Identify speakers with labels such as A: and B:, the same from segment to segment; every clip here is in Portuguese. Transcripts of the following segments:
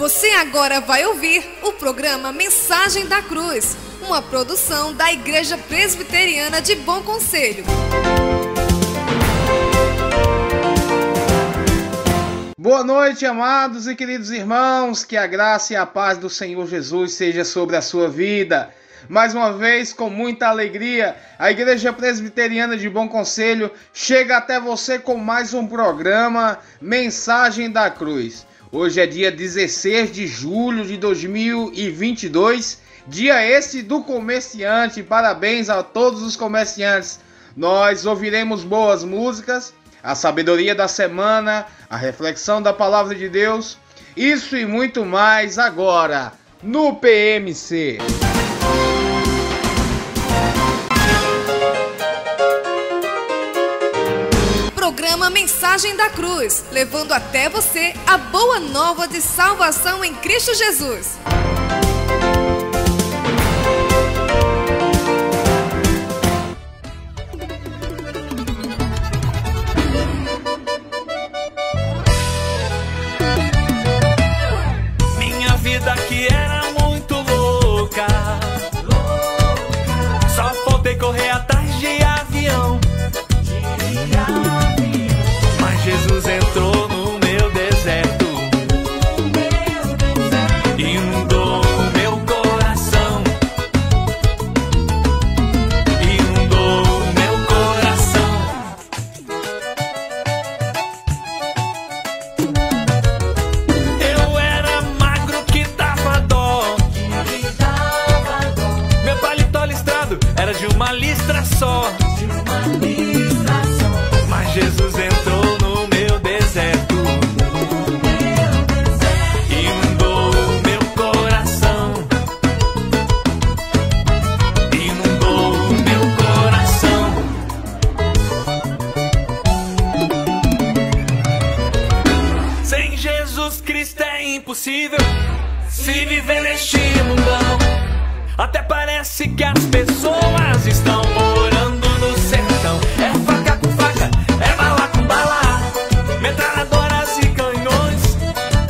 A: Você agora vai ouvir o programa Mensagem da Cruz, uma produção da Igreja Presbiteriana de Bom Conselho.
B: Boa noite, amados e queridos irmãos, que a graça e a paz do Senhor Jesus seja sobre a sua vida. Mais uma vez, com muita alegria, a Igreja Presbiteriana de Bom Conselho chega até você com mais um programa Mensagem da Cruz. Hoje é dia 16 de julho de 2022, dia esse do comerciante. Parabéns a todos os comerciantes. Nós ouviremos boas músicas, a sabedoria da semana, a reflexão da palavra de Deus, isso e muito mais agora no PMC.
A: Programa Mensagem da Cruz, levando até você a boa nova de salvação em Cristo Jesus.
C: Minha vida que era muito louca, só faltei correr atrás de avião. Mas Jesus entrou no meu deserto, inundou o meu coração, inundou o meu coração. Eu era magro que dava dó, meu paletó listrado era de uma listra só. Mas Jesus entrou no meu deserto, inundou o meu coração, inundou o meu coração. Sem Jesus Cristo é impossível se viver neste mundão. Até parece que as pessoas estão morando no sertão. É faca com faca, é bala com bala, metralhadoras e canhões.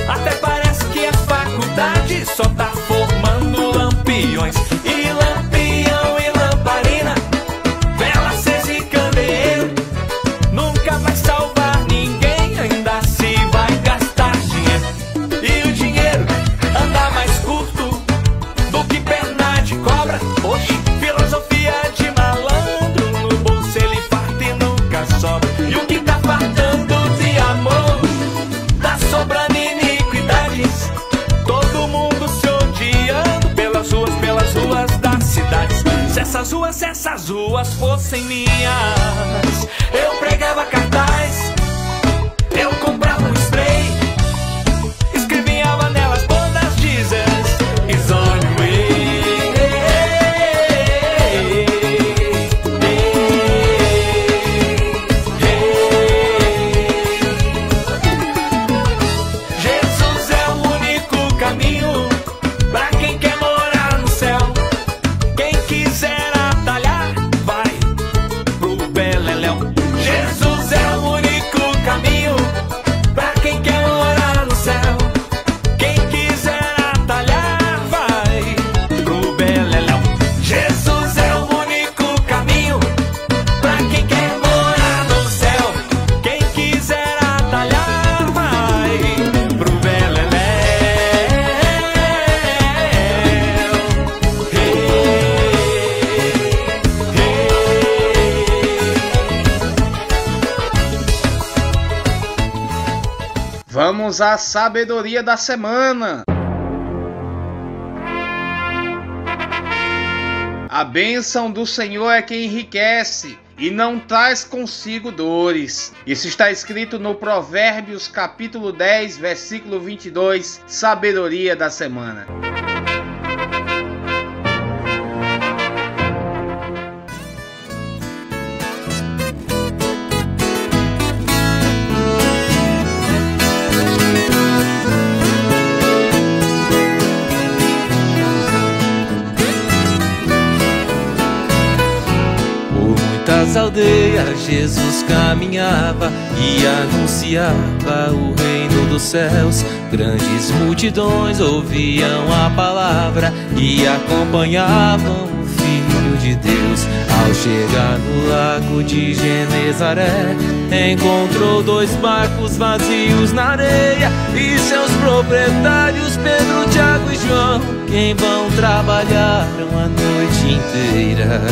C: Até parece que a faculdade só tá formando lampiões. E lampião e lamparina, vela acesa e candeeiro, nunca vai salvar ninguém, ainda se vai gastar dinheiro. E o dinheiro anda mais curto do que perna de cobra. Oxe, filosofia de malandro, no bolso ele farta e nunca sobra. E o que tá fartando de amor, tá sobrando iniquidades. Todo mundo se odiando pelas ruas das cidades. Se essas ruas fossem minhas, eu pregava cartaz, eu comprava um spray, escrevia nelas todas dizes Isônio. Jesus é o único caminho pra quem quer morar no céu. Quem quiser atalhar, vai pro beleléu. Jesus é o único caminho pra quem quer morar no céu. Quem quiser atalhar, vai pro beleléu. Jesus é o único caminho pra quem quer morar no céu. Quem quiser atalhar, vai pro beleléu.
B: Vamos à sabedoria da semana. A bênção do Senhor é que enriquece e não traz consigo dores. Isso está escrito no Provérbios capítulo 10, versículo 22, sabedoria da semana.
D: das aldeias Jesus caminhava e anunciava o reino dos céus. Grandes multidões ouviam a palavra e acompanhavam o Filho de Deus. Ao chegar no lago de Genezaré, encontrou 2 barcos vazios na areia e seus proprietários, Pedro, Tiago e João, que em vão trabalharam a noite inteira.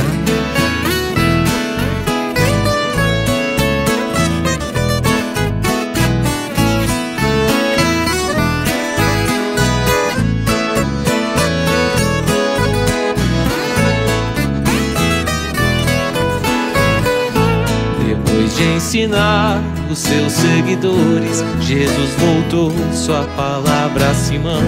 D: De ensinar os seus seguidores, Jesus voltou sua palavra a Simão: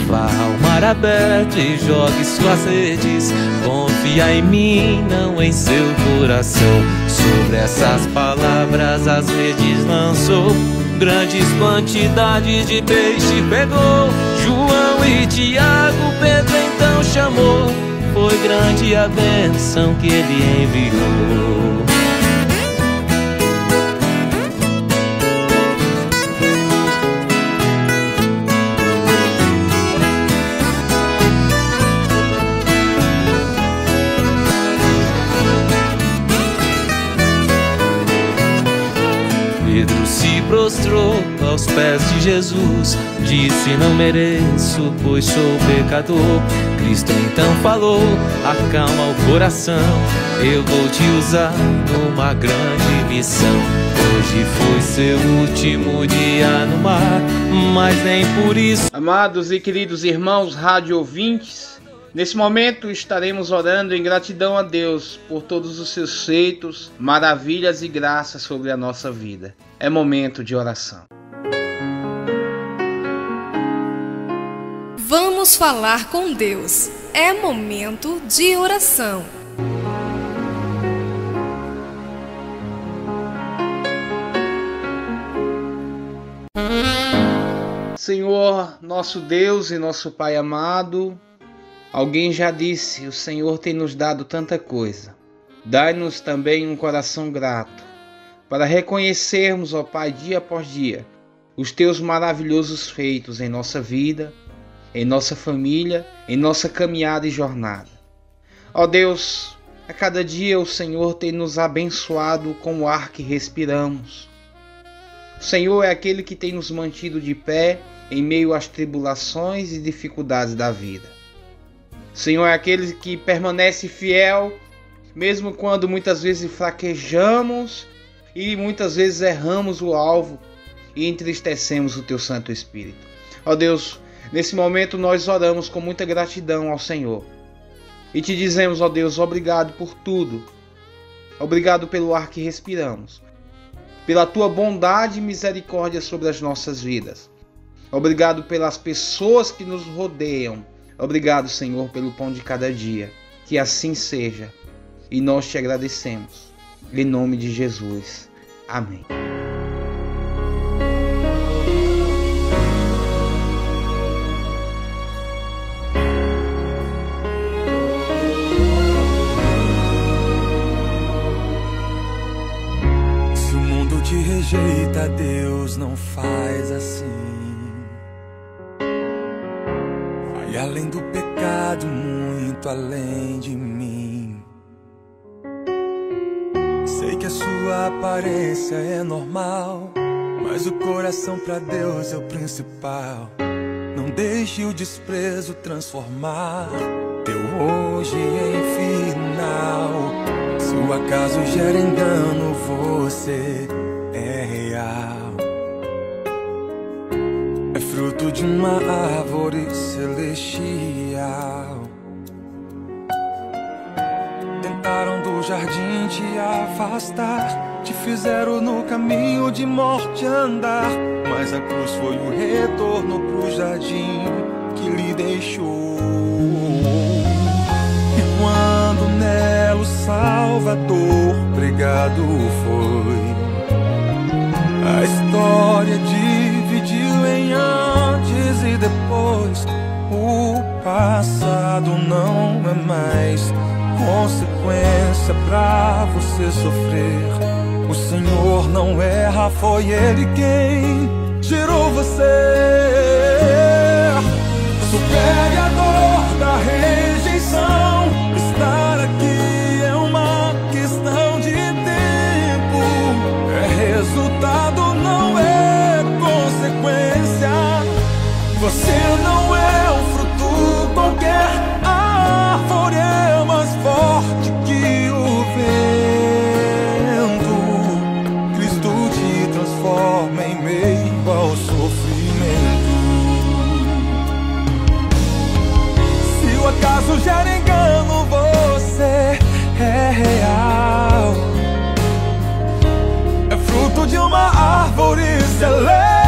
D: vá ao mar aberto e jogue suas redes, confia em mim, não em seu coração. Sobre essas palavras as redes lançou, grandes quantidades de peixe pegou. João e Tiago Pedro então chamou, foi grande a bênção que ele enviou. Pedro se prostrou aos pés de Jesus, disse: não mereço, pois sou pecador. Cristo então falou: acalma o coração, eu vou te usar numa grande missão. Hoje foi seu último dia no mar, mas nem por isso.
B: Amados e queridos irmãos rádio ouvintes, nesse momento estaremos orando em gratidão a Deus por todos os seus feitos, maravilhas e graças sobre a nossa vida. É momento de oração.
A: Vamos falar com Deus. É momento de oração.
B: Senhor, nosso Deus e nosso Pai amado, alguém já disse: o Senhor tem nos dado tanta coisa. Dai-nos também um coração grato, para reconhecermos, ó Pai, dia após dia, os Teus maravilhosos feitos em nossa vida, em nossa família, em nossa caminhada e jornada. Ó Deus, a cada dia o Senhor tem nos abençoado com o ar que respiramos. O Senhor é aquele que tem nos mantido de pé em meio às tribulações e dificuldades da vida. O Senhor é aquele que permanece fiel, mesmo quando muitas vezes fraquejamos e muitas vezes erramos o alvo e entristecemos o Teu Santo Espírito. Ó Deus, nesse momento nós oramos com muita gratidão ao Senhor e Te dizemos, ó Deus, obrigado por tudo. Obrigado pelo ar que respiramos, pela Tua bondade e misericórdia sobre as nossas vidas. Obrigado pelas pessoas que nos rodeiam. Obrigado, Senhor, pelo pão de cada dia. Que assim seja. E nós Te agradecemos. Em nome de Jesus. Amém.
E: Se o mundo te rejeita, Deus não faz assim. Vai além do pecado, muito além de mim. Sei que a sua aparência é normal, mas o coração pra Deus é o principal. Não deixe o desprezo transformar teu hoje em final. Se o acaso gera engano, você é real. É fruto de uma árvore celestial. Tentaram do jardim te afastar, te fizeram no caminho de morte andar, mas a cruz foi o retorno pro jardim que lhe deixou. E quando nela o Salvador pregado foi, a história dividiu em antes e depois. O passado não é mais consequência pra você sofrer. O Senhor não erra, foi Ele quem gerou você. Supere a dor da rejeição. Estar aqui é uma questão de tempo. É resultado, não é consequência. Você não é um fruto qualquer. A árvore é mais forte que o vento. Cristo te transforma em meio ao sofrimento. Se o acaso gera engano, você é real. É fruto de uma árvore celestial.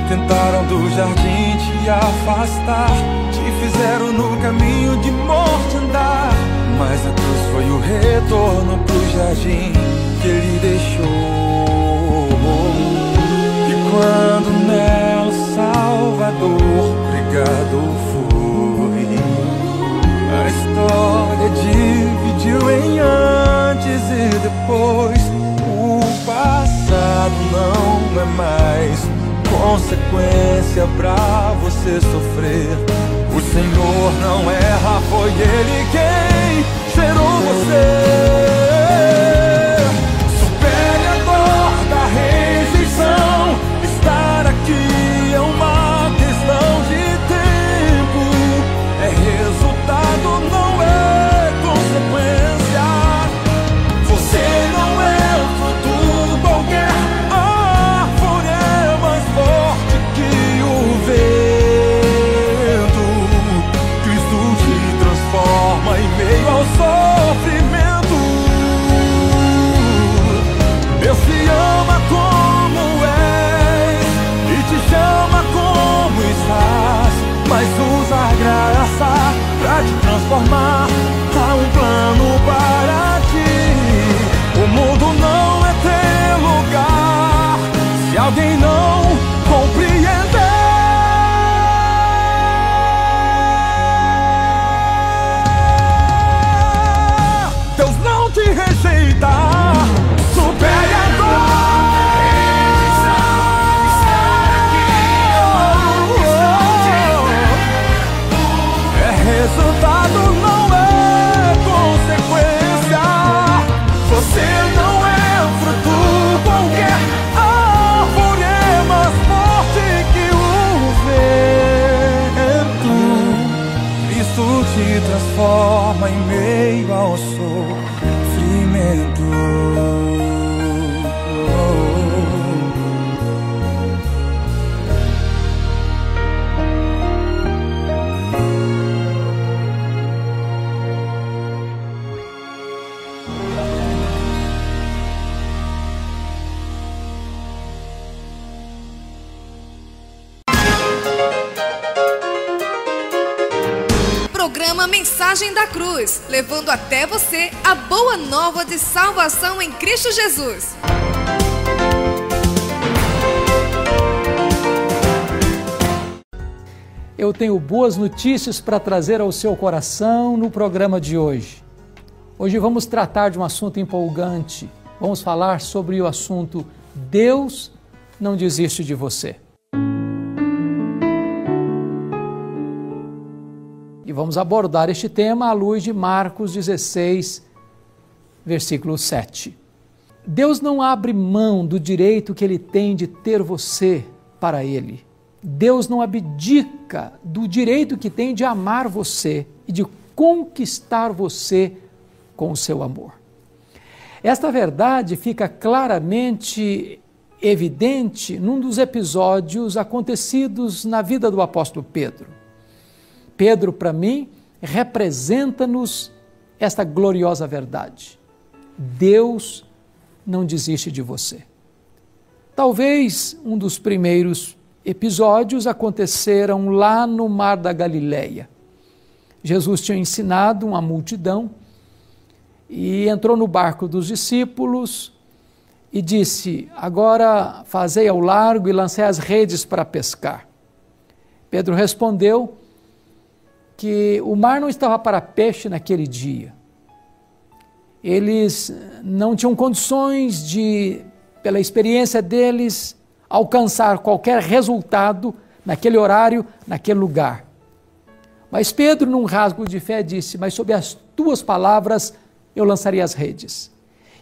E: Tentaram do jardim te afastar, te fizeram no caminho de morte andar, mas a cruz foi o retorno pro jardim que Ele deixou. E quando nela o Salvador pregado foi, a história dividiu em antes e depois. O passado não é mais consequência pra você sofrer. O Senhor não erra, foi Ele quem gerou você. Supere a dor da rejeição. Estar aqui é uma questão de tempo. É resultado, não é consequência. Você não é um fruto qualquer. A árvore é mais forte que o vento. Cristo te transforma em meio ao sofrimento. Deus te ama como és e te chama como estás, mas usa a graça pra te transformar. Há um plano para ti. O mundo não é teu lugar se alguém não compreender. Deus não te rejeita. Supere a dor. É resultado, não é consequência. Você não é um fruto qualquer. A árvore é mais forte que o vento. Cristo te transforma em meio ao sofrimento.
A: Programa Mensagem da Cruz, levando até você a boa nova de salvação em Cristo Jesus.
F: Eu tenho boas notícias para trazer ao seu coração no programa de hoje. Hoje vamos tratar de um assunto empolgante. Vamos falar sobre o assunto Deus não desiste de você. E vamos abordar este tema à luz de Marcos 16, versículo 7. Deus não abre mão do direito que Ele tem de ter você para Ele. Deus não abdica do direito que tem de amar você e de conquistar você com o seu amor. Esta verdade fica claramente evidente num dos episódios acontecidos na vida do apóstolo Pedro. Pedro, para mim, representa-nos esta gloriosa verdade. Deus não desiste de você. Talvez um dos primeiros episódios aconteceram lá no Mar da Galileia. Jesus tinha ensinado uma multidão e entrou no barco dos discípulos e disse: agora fazei ao largo e lancei as redes para pescar. Pedro respondeu: que o mar não estava para peixe naquele dia. Eles não tinham condições de, pela experiência deles, alcançar qualquer resultado naquele horário, naquele lugar. Mas Pedro, num rasgo de fé, disse: mas sob as tuas palavras eu lançaria as redes.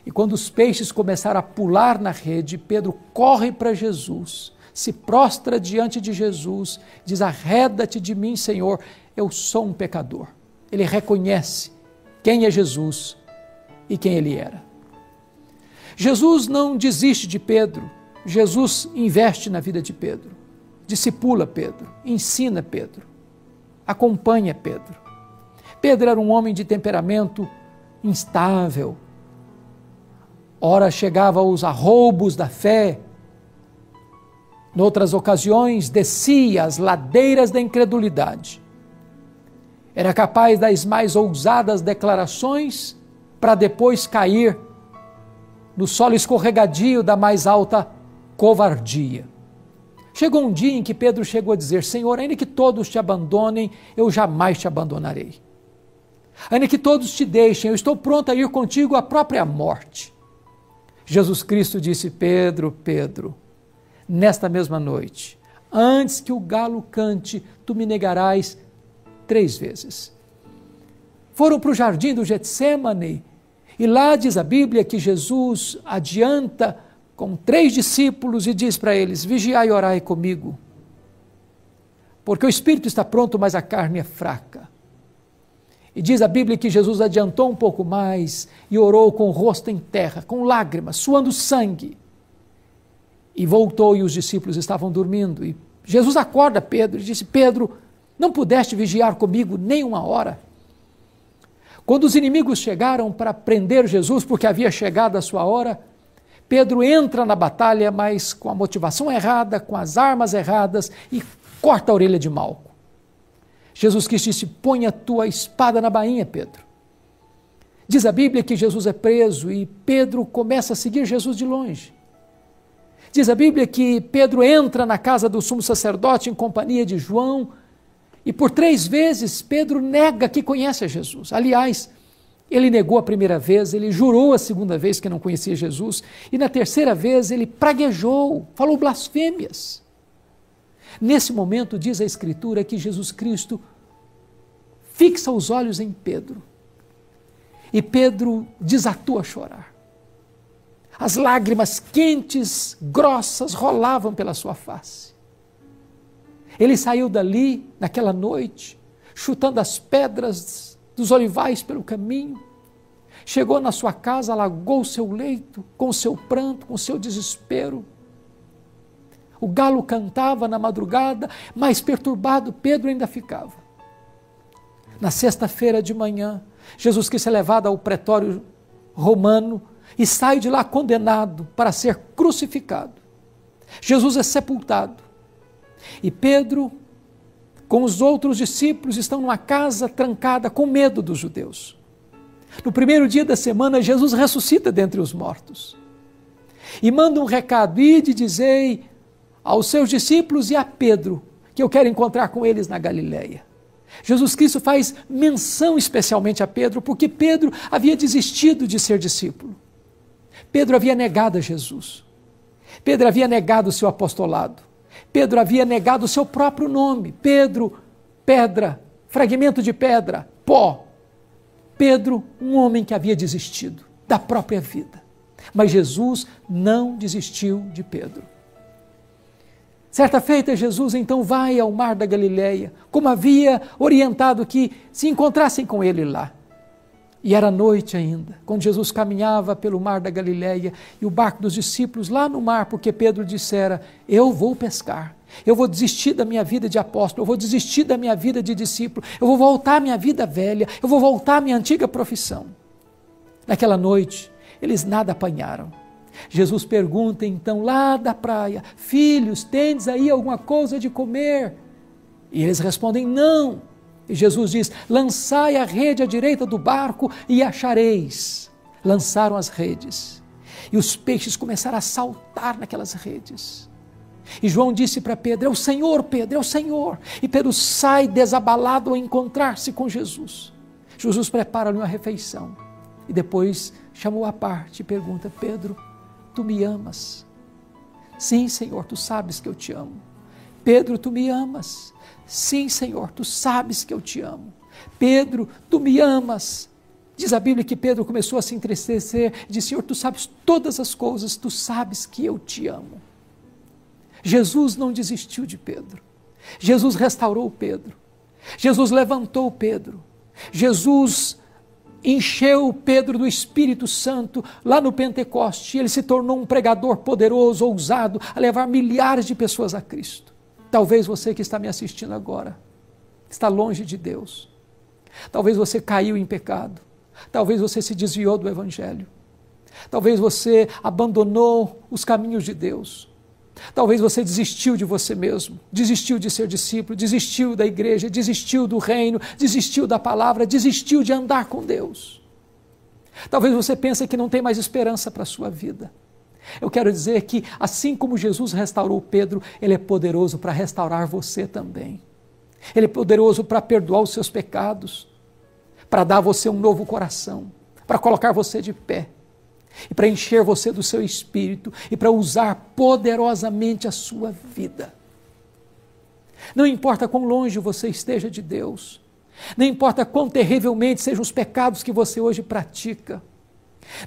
F: E quando os peixes começaram a pular na rede, Pedro corre para Jesus, se prostra diante de Jesus, diz: arreda-te de mim, Senhor, eu sou um pecador. Ele reconhece quem é Jesus e quem ele era. Jesus não desiste de Pedro, Jesus investe na vida de Pedro, discipula Pedro, ensina Pedro, acompanha Pedro. Pedro era um homem de temperamento instável. Ora chegava aos arroubos da fé, noutras ocasiões descia as ladeiras da incredulidade. Era capaz das mais ousadas declarações para depois cair no solo escorregadio da mais alta covardia. Chegou um dia em que Pedro chegou a dizer: Senhor, ainda que todos te abandonem, eu jamais te abandonarei. Ainda que todos te deixem, eu estou pronto a ir contigo à própria morte. Jesus Cristo disse: Pedro, Pedro, nesta mesma noite, antes que o galo cante, tu me negarás 3 vezes. Foram para o jardim do Getsêmani, e lá diz a Bíblia que Jesus adianta com 3 discípulos e diz para eles: vigiai e orai comigo, porque o espírito está pronto, mas a carne é fraca. E diz a Bíblia que Jesus adiantou um pouco mais e orou com o rosto em terra, com lágrimas, suando sangue. E voltou e os discípulos estavam dormindo. E Jesus acorda Pedro e disse: Pedro, não pudeste vigiar comigo nem 1 hora? Quando os inimigos chegaram para prender Jesus, porque havia chegado a sua hora, Pedro entra na batalha, mas com a motivação errada, com as armas erradas, e corta a orelha de Malco. Jesus Cristo disse: põe a tua espada na bainha, Pedro. Diz a Bíblia que Jesus é preso e Pedro começa a seguir Jesus de longe. Diz a Bíblia que Pedro entra na casa do sumo sacerdote em companhia de João e por 3 vezes Pedro nega que conhece a Jesus. Aliás, ele negou a primeira vez, ele jurou a segunda vez que não conhecia Jesus e na terceira vez ele praguejou, falou blasfêmias. Nesse momento, diz a Escritura que Jesus Cristo fixa os olhos em Pedro e Pedro desatou a chorar. As lágrimas quentes, grossas, rolavam pela sua face. Ele saiu dali, naquela noite, chutando as pedras dos olivais pelo caminho, chegou na sua casa, alagou o seu leito, com o seu pranto, com o seu desespero. O galo cantava na madrugada, mas perturbado Pedro ainda ficava. Na sexta-feira de manhã, Jesus Cristo é levado ao pretório romano e sai de lá condenado para ser crucificado. Jesus é sepultado. E Pedro, com os outros discípulos, estão numa casa trancada com medo dos judeus. No primeiro dia da semana, Jesus ressuscita dentre os mortos. E manda um recado: ide dizei aos seus discípulos e a Pedro que eu quero encontrar com eles na Galileia. Jesus Cristo faz menção especialmente a Pedro, porque Pedro havia desistido de ser discípulo. Pedro havia negado a Jesus. Pedro havia negado o seu apostolado. Pedro havia negado o seu próprio nome. Pedro, pedra, fragmento de pedra, pó. Pedro, um homem que havia desistido da própria vida. Mas Jesus não desistiu de Pedro. Certa feita, Jesus então vai ao mar da Galileia, como havia orientado que se encontrassem com ele lá. E era noite ainda, quando Jesus caminhava pelo mar da Galileia e o barco dos discípulos lá no mar, porque Pedro dissera: eu vou pescar, eu vou desistir da minha vida de apóstolo, eu vou desistir da minha vida de discípulo, eu vou voltar à minha vida velha, eu vou voltar à minha antiga profissão. Naquela noite, eles nada apanharam. Jesus pergunta então lá da praia: filhos, tendes aí alguma coisa de comer? E eles respondem: não. E Jesus diz: lançai a rede à direita do barco e achareis. Lançaram as redes e os peixes começaram a saltar naquelas redes. E João disse para Pedro: é o Senhor, Pedro, é o Senhor. E Pedro sai desabalado ao encontrar-se com Jesus. Jesus prepara-lhe uma refeição. E depois chamou à parte e pergunta: Pedro, tu me amas? Sim, Senhor, tu sabes que eu te amo. Pedro, tu me amas? Sim, Senhor, tu sabes que eu te amo. Pedro, tu me amas? Diz a Bíblia que Pedro começou a se entristecer e disse: Senhor, tu sabes todas as coisas, tu sabes que eu te amo. Jesus não desistiu de Pedro. Jesus restaurou Pedro. Jesus levantou Pedro. Jesus encheu Pedro do Espírito Santo lá no Pentecoste. Ele se tornou um pregador poderoso, ousado, a levar milhares de pessoas a Cristo. Talvez você que está me assistindo agora está longe de Deus. Talvez você caiu em pecado. Talvez você se desviou do Evangelho. Talvez você abandonou os caminhos de Deus. Talvez você desistiu de você mesmo, desistiu de ser discípulo, desistiu da igreja, desistiu do reino, desistiu da palavra, desistiu de andar com Deus. Talvez você pense que não tem mais esperança para a sua vida. Eu quero dizer que, assim como Jesus restaurou Pedro, Ele é poderoso para restaurar você também. Ele é poderoso para perdoar os seus pecados, para dar a você um novo coração, para colocar você de pé, e para encher você do seu espírito, e para usar poderosamente a sua vida. Não importa quão longe você esteja de Deus, não importa quão terrivelmente sejam os pecados que você hoje pratica,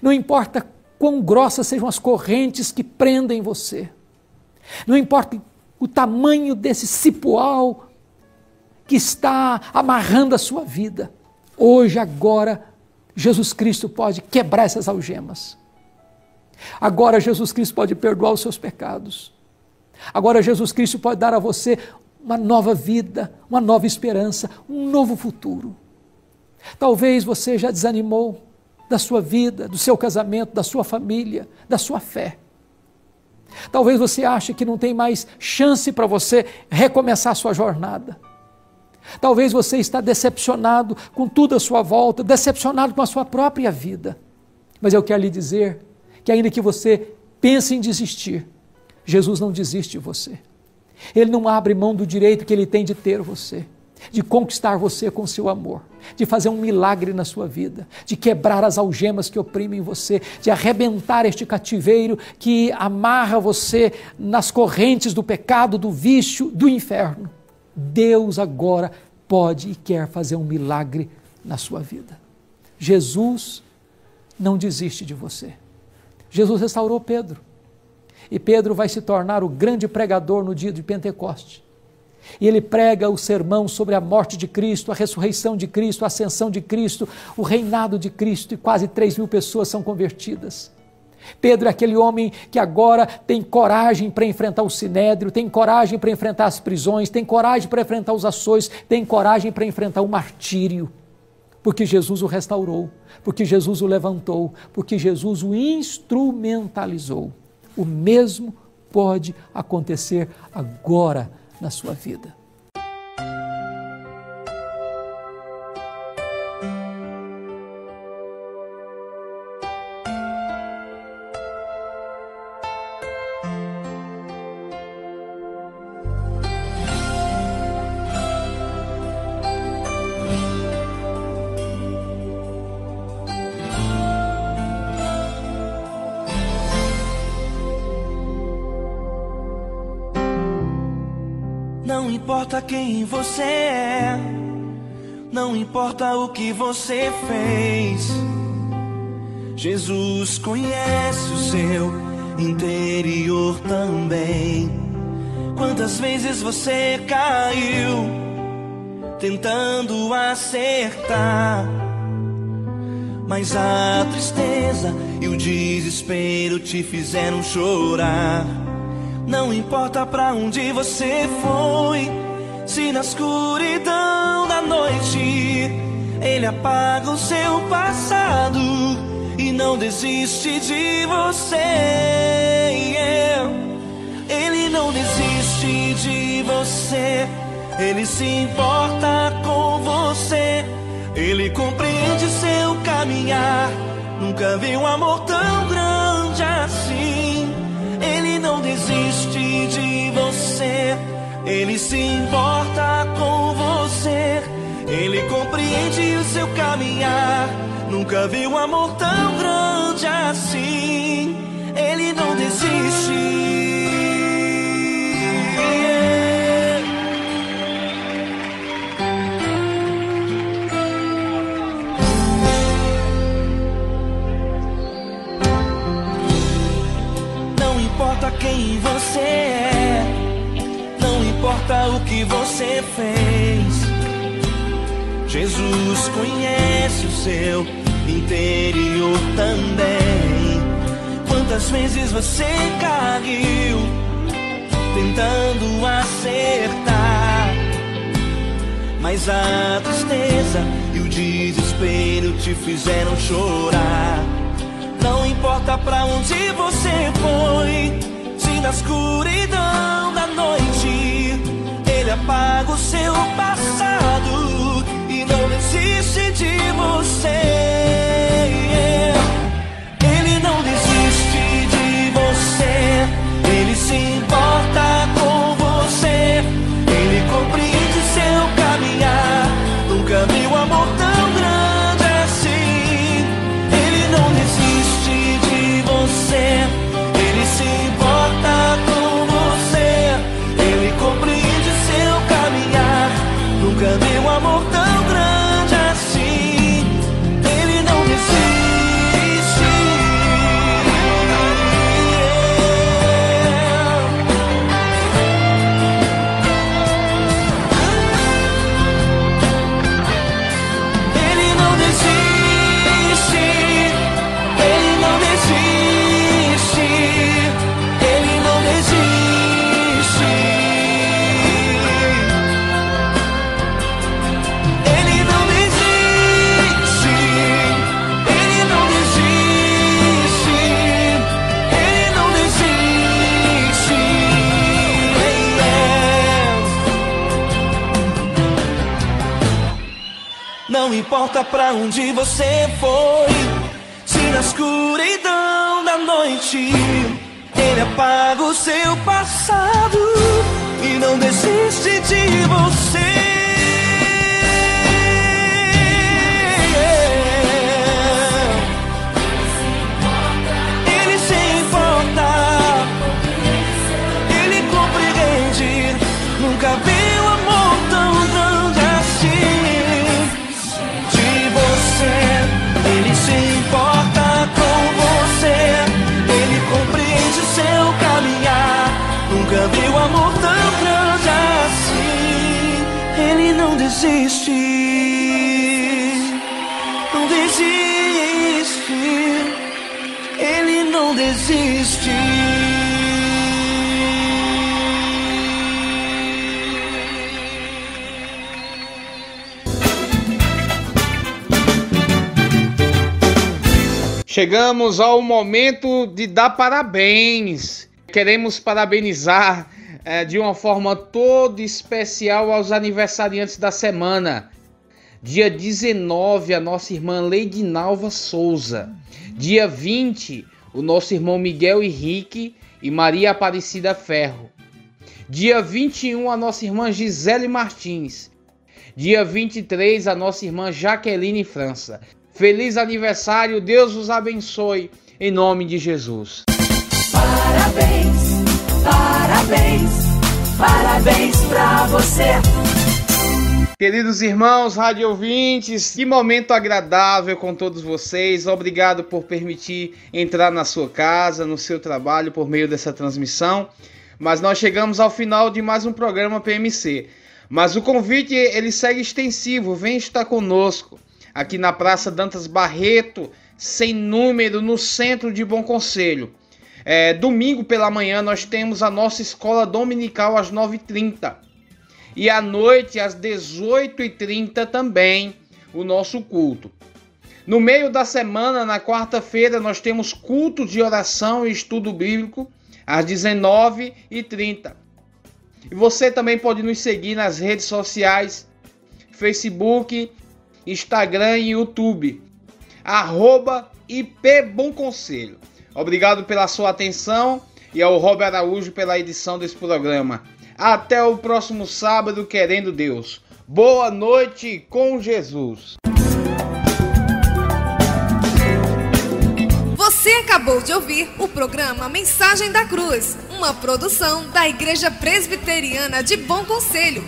F: não importa quão grossas sejam as correntes que prendem você, não importa o tamanho desse cipoal que está amarrando a sua vida, hoje, agora, Jesus Cristo pode quebrar essas algemas. Agora Jesus Cristo pode perdoar os seus pecados. Agora Jesus Cristo pode dar a você uma nova vida, uma nova esperança, um novo futuro. Talvez você já desanimou da sua vida, do seu casamento, da sua família, da sua fé. Talvez você ache que não tem mais chance para você recomeçar a sua jornada. Talvez você está decepcionado com tudo à sua volta, decepcionado com a sua própria vida. Mas eu quero lhe dizer que ainda que você pense em desistir, Jesus não desiste de você. Ele não abre mão do direito que Ele tem de ter você, de conquistar você com seu amor, de fazer um milagre na sua vida, de quebrar as algemas que oprimem você, de arrebentar este cativeiro que amarra você nas correntes do pecado, do vício, do inferno. Deus agora pode e quer fazer um milagre na sua vida. Jesus não desiste de você. Jesus restaurou Pedro. E Pedro vai se tornar o grande pregador no dia de Pentecoste. E ele prega o sermão sobre a morte de Cristo, a ressurreição de Cristo, a ascensão de Cristo, o reinado de Cristo, e quase 3.000 pessoas são convertidas. Pedro é aquele homem que agora tem coragem para enfrentar o sinédrio, tem coragem para enfrentar as prisões, tem coragem para enfrentar os açoites, tem coragem para enfrentar o martírio, porque Jesus o restaurou, porque Jesus o levantou, porque Jesus o instrumentalizou. O mesmo pode acontecer agora na sua vida.
G: Não importa quem você é, não importa o que você fez, Jesus conhece o seu interior também. Quantas vezes você caiu tentando acertar, mas a tristeza e o desespero te fizeram chorar. Não importa pra onde você foi, se na escuridão da noite Ele apaga o seu passado e não desiste de você. Ele não desiste de você, Ele se importa com você, Ele compreende seu caminhar. Nunca vi um amor tão grande assim. Ele não desiste de você, Ele se importa com você, Ele compreende o seu caminhar. Nunca vi um amor tão grande assim, Ele não desiste. Não importa quem você é, não importa o que você fez, Jesus conhece o seu interior também. Quantas vezes você caiu tentando acertar, mas a tristeza e o desespero te fizeram chorar. Não importa pra onde você foi, se na escuridão da noite Ele apaga o seu passado e não desiste de você. Ele não desiste de você, Ele se importa com você, Ele compreende seu caminhar. Nunca vi um amor tão grande assim. Ele não desiste de você, Ele se importa com você, Ele compreende seu caminhar. Nunca vi um amor tão grande assim. Ele não desiste. Ele não desiste. Ele não desiste. Ele não desiste. Ele não desiste. Ele não desiste. Ele não desiste. Não importa pra onde você foi, se na escuridão da noite Ele apaga o seu passado e não desiste de você. Ele se importa, Ele compreende. Nunca vi um amor tão grande assim. De você, Ele se importa com você, Ele compreende seu caminhar. Nunca vi um amor tão grande assim. Ele não desiste, não desiste. Ele não desiste.
B: Chegamos ao momento de dar parabéns. Queremos parabenizar de uma forma toda especial aos aniversariantes da semana. Dia 19, a nossa irmã Leidinalva Souza. Dia 20, o nosso irmão Miguel Henrique e Maria Aparecida Ferro. Dia 21, a nossa irmã Gisele Martins. Dia 23, a nossa irmã Jaqueline França. Feliz aniversário, Deus os abençoe, em nome de Jesus.
H: Parabéns, parabéns, parabéns pra você.
B: Queridos irmãos, rádio ouvintes, que momento agradável com todos vocês. Obrigado por permitir entrar na sua casa, no seu trabalho, por meio dessa transmissão. Mas nós chegamos ao final de mais um programa PMC. Mas o convite, ele segue extensivo. Vem estar conosco aqui na Praça Dantas Barreto, sem número, no centro de Bom Conselho. Domingo pela manhã nós temos a nossa escola dominical às 9h30. E à noite, às 18h30 também, o nosso culto. No meio da semana, na quarta-feira, nós temos culto de oração e estudo bíblico, às 19h30. E você também pode nos seguir nas redes sociais, Facebook, Instagram e YouTube, @IP Bom Conselho. Obrigado pela sua atenção e ao Robert Araújo pela edição desse programa. Até o próximo sábado, querendo Deus. Boa noite com Jesus.
A: Você acabou de ouvir o programa Mensagem da Cruz, uma produção da Igreja Presbiteriana de Bom Conselho.